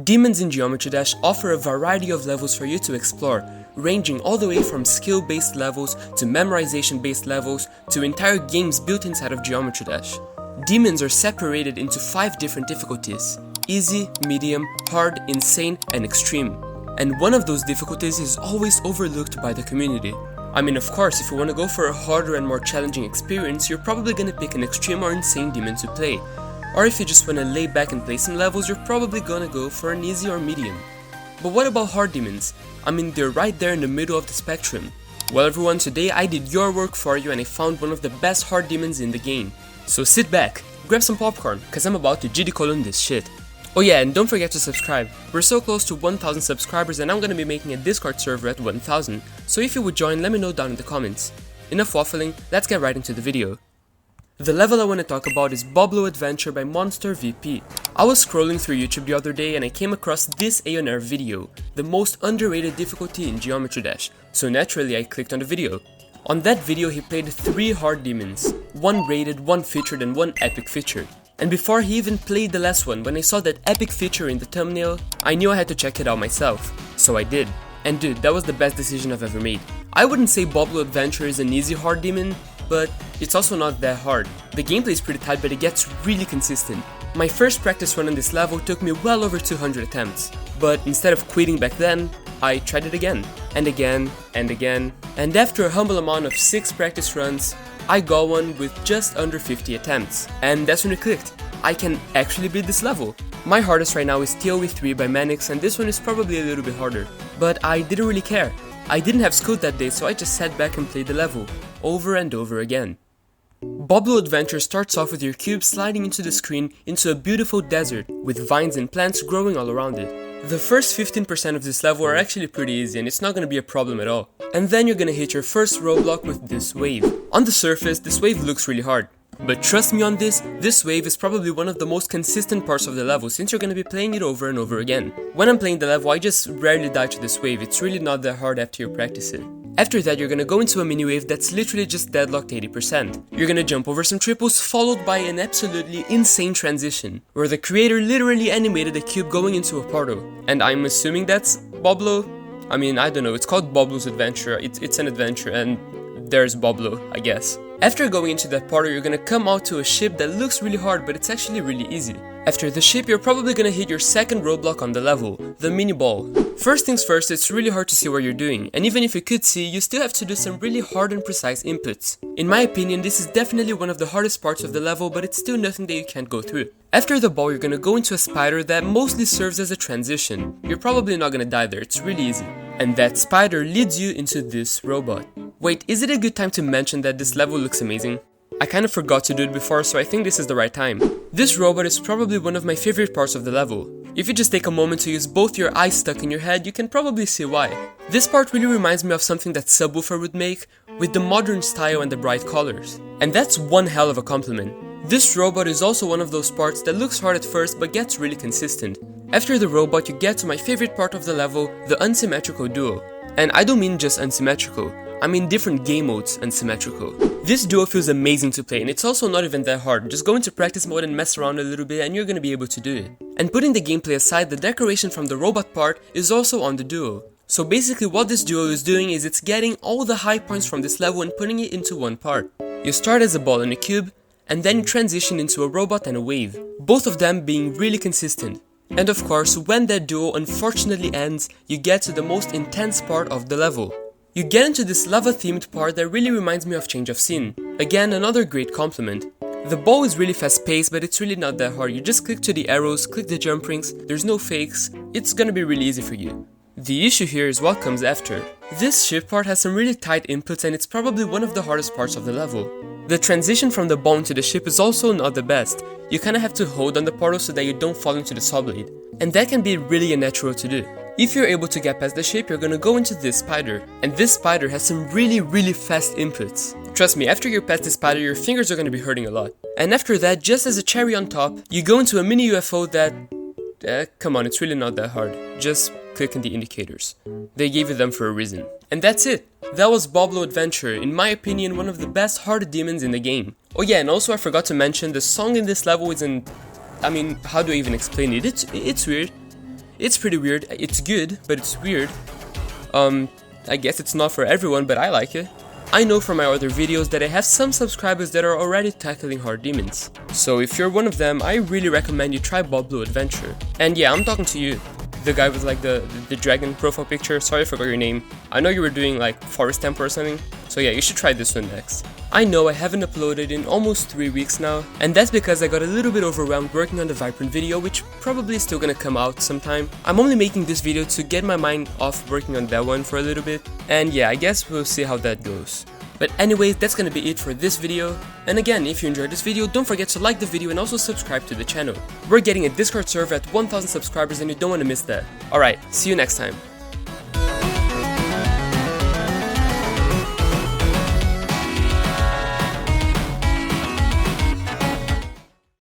Demons in Geometry Dash offer a variety of levels for you to explore, ranging all the way from skill-based levels to memorization-based levels to entire games built inside of Geometry Dash. Demons are separated into 5 different difficulties: easy, medium, hard, insane, and extreme. And one of those difficulties is always overlooked by the community. I mean, of course, if you want to go for a harder and more challenging experience, you're probably gonna pick an extreme or insane demon to play. Or if you just want to lay back and play some levels, you're probably gonna go for an easy or medium. But what about hard demons? I mean, they're right there in the middle of the spectrum. Well everyone, today I did your work for you and I found one of the best hard demons in the game. So sit back, grab some popcorn, cause I'm about to GD colon this shit. Oh yeah, and don't forget to subscribe. We're so close to 1000 subscribers and I'm gonna be making a Discord server at 1000, so if you would join, let me know down in the comments. Enough waffling, let's get right into the video. The level I want to talk about is Boblo Adventure by Monster VP. I was scrolling through YouTube the other day and I came across this Aeonair video, the most underrated difficulty in Geometry Dash, so naturally I clicked on the video. On that video he played 3 hard demons, 1 rated, 1 featured and 1 epic featured. And before he even played the last one, when I saw that epic feature in the thumbnail, I knew I had to check it out myself, so I did. And dude, that was the best decision I've ever made. I wouldn't say Boblo Adventure is an easy hard demon, but it's also not that hard. The gameplay is pretty tight, but it gets really consistent. My first practice run on this level took me well over 200 attempts, but instead of quitting back then, I tried it again, and again, and again, and after a humble amount of 6 practice runs, I got one with just under 50 attempts, and that's when it clicked. I can actually beat this level. My hardest right now is TOE 3 by Manix, and this one is probably a little bit harder, but I didn't really care. I didn't have school that day, so I just sat back and played the level, over and over again. Boblo Adventure starts off with your cube sliding into the screen into a beautiful desert, with vines and plants growing all around it. The first 15% of this level are actually pretty easy and it's not gonna be a problem at all. And then you're gonna hit your first roadblock with this wave. On the surface, this wave looks really hard. But trust me on this wave is probably one of the most consistent parts of the level since you're gonna be playing it over and over again. When I'm playing the level, I just rarely die to this wave, it's really not that hard after you practice it. After that, you're gonna go into a mini wave that's literally just deadlocked 80%. You're gonna jump over some triples followed by an absolutely insane transition, where the creator literally animated a cube going into a portal. And I'm assuming that's Boblo? I mean, I don't know, it's called Boblo's Adventure, it's an adventure and there's Boblo, I guess. After going into that portal, you're gonna come out to a ship that looks really hard, but it's actually really easy. After the ship, you're probably gonna hit your second roadblock on the level, the mini ball. First things first, it's really hard to see what you're doing, and even if you could see, you still have to do some really hard and precise inputs. In my opinion, this is definitely one of the hardest parts of the level, but it's still nothing that you can't go through. After the ball, you're gonna go into a spider that mostly serves as a transition. You're probably not gonna die there, it's really easy. And that spider leads you into this robot. Wait, is it a good time to mention that this level looks amazing? I kind of forgot to do it before, so I think this is the right time. This robot is probably one of my favorite parts of the level. If you just take a moment to use both your eyes stuck in your head, you can probably see why. This part really reminds me of something that Subwoofer would make, with the modern style and the bright colors. And that's one hell of a compliment. This robot is also one of those parts that looks hard at first but gets really consistent. After the robot, you get to my favorite part of the level, the unsymmetrical duo. And I don't mean just unsymmetrical, I mean different game modes unsymmetrical. This duo feels amazing to play and it's also not even that hard, just go into practice mode and mess around a little bit and you're gonna be able to do it. And putting the gameplay aside, the decoration from the robot part is also on the duo. So basically what this duo is doing is it's getting all the high points from this level and putting it into one part. You start as a ball and a cube, and then you transition into a robot and a wave, both of them being really consistent. And of course, when that duo unfortunately ends, you get to the most intense part of the level. You get into this lava-themed part that really reminds me of Change of Scene. Again, another great compliment. The ball is really fast-paced, but it's really not that hard. You just click to the arrows, click the jump rings, there's no fakes, it's gonna be really easy for you. The issue here is what comes after. This ship part has some really tight inputs and it's probably one of the hardest parts of the level. The transition from the ball into the ship is also not the best. You kinda have to hold on the portal so that you don't fall into the saw blade. And that can be really unnatural to do. If you're able to get past the ship, you're gonna go into this spider. And this spider has some really fast inputs. Trust me, after you're past this spider, your fingers are gonna be hurting a lot. And after that, just as a cherry on top, you go into a mini UFO that... come on, it's really not that hard. Just click on the indicators. They gave you them for a reason. And that's it. That was Boblo Adventure, in my opinion one of the best hard demons in the game. Oh yeah, and also I forgot to mention, the song in this level isn't... I mean, how do I even explain it? It's weird. It's pretty weird. It's good, but it's weird. I guess it's not for everyone, but I like it. I know from my other videos that I have some subscribers that are already tackling hard demons. So if you're one of them, I really recommend you try Boblo Adventure. And yeah, I'm talking to you. The guy with like the dragon profile picture. Sorry I forgot your name. I know you were doing like Forest Temple or something. So yeah, you should try this one next. I know I haven't uploaded in almost 3 weeks now, and that's because I got a little bit overwhelmed working on the Vibrant video, which probably is still gonna come out sometime. I'm only making this video to get my mind off working on that one for a little bit, and yeah, I guess we'll see how that goes. But anyways, that's gonna be it for this video. And again, if you enjoyed this video, don't forget to like the video and also subscribe to the channel. We're getting a Discord server at 1000 subscribers and you don't want to miss that. Alright, see you next time.